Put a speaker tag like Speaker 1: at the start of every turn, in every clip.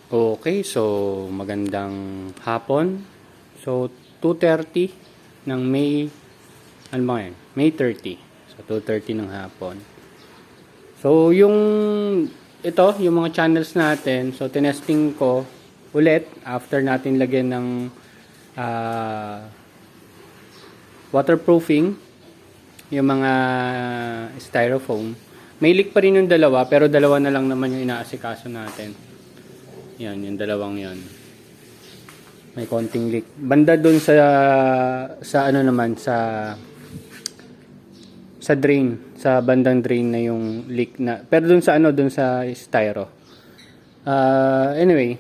Speaker 1: Okay, so magandang hapon. So 2:30 ng May, ano ba yan? May 30. So 2:30 ng hapon. So yung mga channels natin, so tinesting ko ulit after natin lagyan ng waterproofing yung mga styrofoam. May leak pa rin yung dalawa, pero dalawa na lang naman yung inaasikaso natin. Yan, yung dalawang yon. May konting leak. Banda doon sa ano naman, sa drain, sa bandang drain na yung leak na. Pero doon sa ano, doon sa styro. Anyway,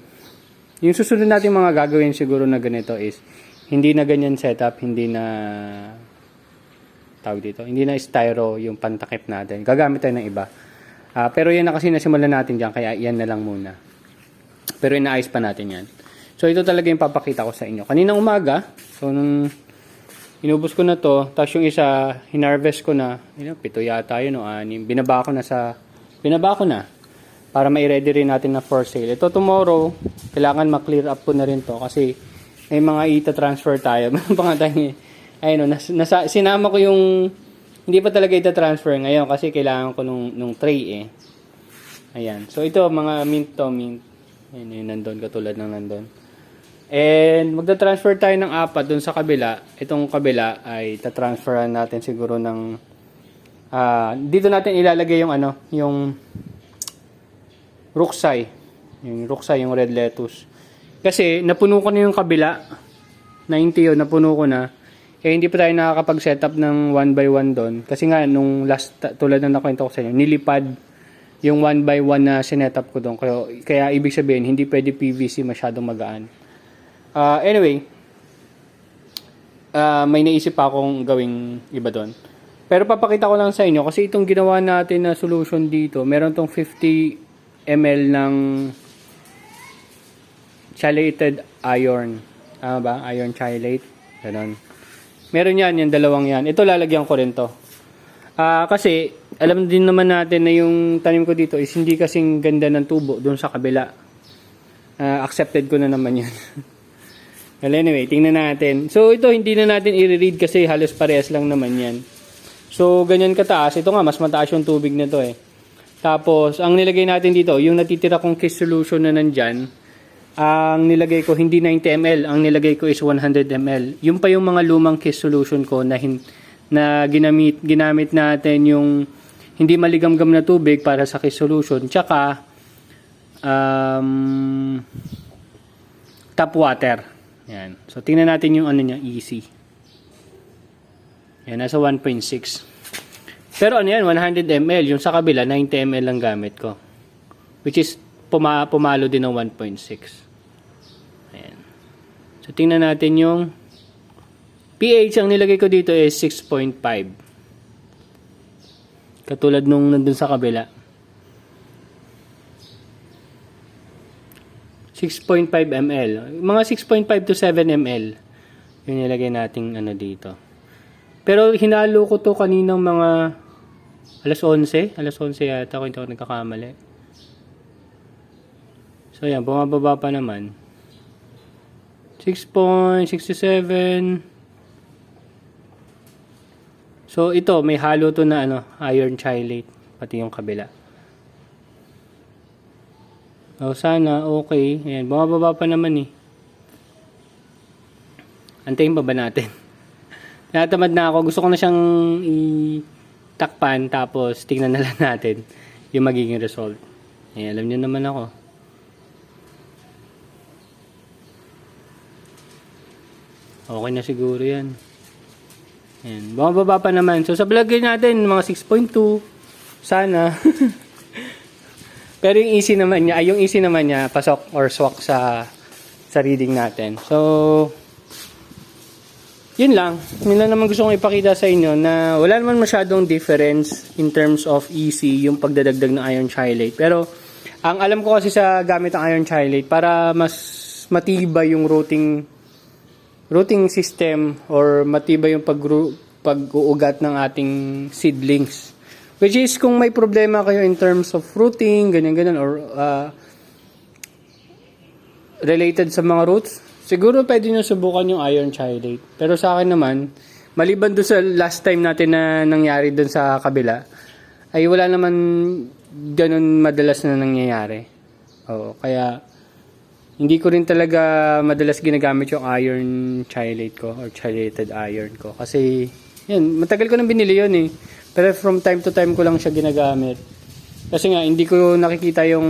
Speaker 1: yung susunod natin mga gagawin siguro na ganito is hindi na ganyan setup, hindi na tawag dito, hindi na styro yung pantakip natin. Gagamit tayo ng iba. Pero yan na kasi nasimulan natin diyan, kaya yan na lang muna. Pero inaayos pa natin yan. So, ito talaga yung papakita ko sa inyo. Kaninang umaga, so nung inubos ko na to, tapos yung isa, hinarvest ko na, 7 yata yun o 6. Binaba ko na. Para ma-ready rin natin na for sale. Ito tomorrow, kailangan ma-clear up ko na rin to kasi may mga ita-transfer tayo. Meron pa nga tayo, ayun o, sinama ko yung, hindi pa talaga ita-transfer ngayon kasi kailangan ko nung tray eh. Ayan. So, ito, mga mint. Ayan, yun, nandun, katulad ng nandun. And, magta-transfer tayo ng 4 dun sa kabila. Itong kabila ay tatransferan natin siguro ng, dito natin ilalagay yung yung ruksay. Yung ruksay, yung red lettuce. Kasi, napuno ko na yung kabila. 90 yun, napuno ko na. Eh, hindi pa tayo nakakapag-setup ng 1x1 doon. Kasi nga, nung last, tulad na nakwento ko sa inyo, nilipad yung 1x1 na sinetup ko doon. Kaya ibig sabihin, hindi pwede PVC, masyadong magaan. Anyway, may naisip pa akong gawing iba doon. Pero papakita ko lang sa inyo, kasi itong ginawa natin na solution dito, meron tong 50 ml ng chelated iron. Tama ba? Iron chelate. Ganon. Meron yan, yung dalawang yan. Ito lalagyan ko rin to. Kasi, alam din naman natin na yung tanim ko dito is hindi kasing ganda ng tubo doon sa kabila. Accepted ko na naman yan. Well, anyway, tingnan natin. So, ito hindi na natin i-read kasi halos parehas lang naman yan. So, ganyan kataas. Ito nga, mas mataas yung tubig na to eh. Tapos, ang nilagay natin dito, yung natitira kong kiss solution na nandyan, ang nilagay ko, hindi 90 ml. Ang nilagay ko is 100 ml. Yung pa yung mga lumang kiss solution ko na ginamit natin yung hindi maligamgam na tubig para sa kiss solution. Tsaka, tap water. Yan. So, tingnan natin yung ano niya, easy. Yan, nasa 1.6. Pero ano yan, 100 ml. Yung sa kabila, 90 ml lang gamit ko. Which is, pumalo din ng 1.6. Ayan. So, tingnan natin yung pH. Ang nilagay ko dito is 6.5. Katulad nung nandun sa kabila. 6.5 ml. Mga 6.5 to 7 ml. Yung nilagay nating ano dito. Pero hinalo ko to kaninang mga alas 11. Alas 11 yata kung hindi ako nagkakamali. So yan, bumababa pa naman. 6.67. So ito, may halo to na iron chelate. Pati yung kabila. O sana, okay. Ayan, bumababa pa naman eh. Antayin pa ba natin? Natamad na ako. Gusto ko na siyang itakpan. Tapos, tingnan na lang natin yung magiging result. Ayan, alam niyo naman ako. Okay na siguro yan. Ayan, bumababa pa naman. So, sa vlog natin, mga 6.2. Sana. Pero yung easy naman niya, pasok or swak sa reading natin. So, yun lang. Yun lang naman gusto kong ipakita sa inyo na wala naman masyadong difference in terms of easy yung pagdadagdag ng iron chelate. Pero, ang alam ko kasi sa gamit ng iron chelate, para mas matibay yung rooting system or matibay yung pag-uugat ng ating seedlings. Which is, kung may problema kayo in terms of rooting, ganyan-ganyan, or related sa mga roots, siguro pwede nyo subukan yung iron chelate. Pero sa akin naman, maliban doon sa last time natin na nangyari doon sa kabila, ay wala naman ganun madalas na nangyayari. Oo, kaya hindi ko rin talaga madalas ginagamit yung iron chelate ko or chelated iron ko. Kasi, yan, matagal ko nang binili yun eh. Pero from time to time ko lang siya ginagamit. Kasi nga, hindi ko nakikita yung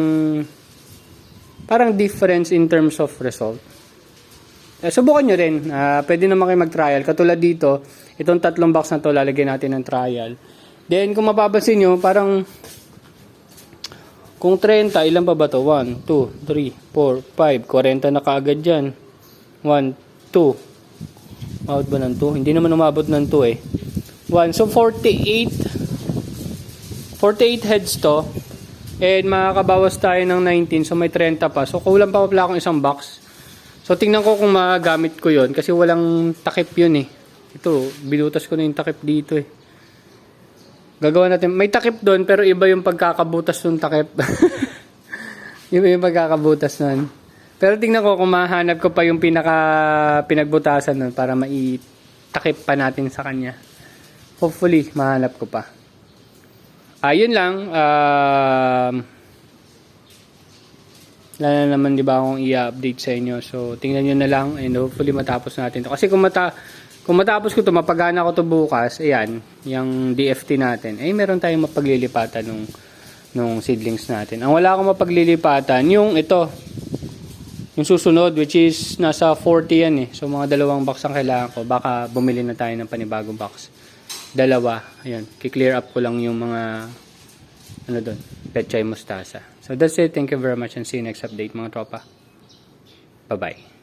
Speaker 1: parang difference in terms of result. Subukan nyo rin. Pwede naman kayo mag-trial. Katulad dito, itong 3 box na to, lalagyan natin ng trial. Then, kung mapapansin nyo, parang kung 30, ilan pa ba to? 1, 2, 3, 4, 5. 40 na kaagad dyan. 1, 2. Umabot ba ng 2? Hindi naman umabot ng 2 eh. 1. So, 48 heads to. And makakabawas tayo ng 19. So, may 30 pa. So, kulang pa pala akong isang box. So, tingnan ko kung magamit ko yon kasi walang takip yun eh. Ito, binutas ko na yung takip dito eh. Gagawa natin. May takip doon pero iba yung pagkakabutas ng takip. Iba yung pagkakabutas nun. Pero tingnan ko kung mahanap ko pa yung pinagbutasan nun para maitakip pa natin sa kanya. Hopefully, mahanap ko pa. Ayun lang. Wala na naman di ba akong i-update sa inyo. So, tingnan nyo na lang and hopefully matapos natin to. Kasi kung matapos ko to, mapagana ko to bukas, ayan, yung DFT natin, ay meron tayong mapaglilipatan nung seedlings natin. Ang wala akong mapaglilipatan, yung ito, yung susunod, which is nasa 40 yan eh. So, mga 2 box ang kailangan ko. Baka bumili na tayo ng panibagong box. 2. Ayan, kiklear up ko lang yung mga, ano doon, pechay mustasa. So, that's it. Thank you very much and see you next update mga tropa. Bye-bye.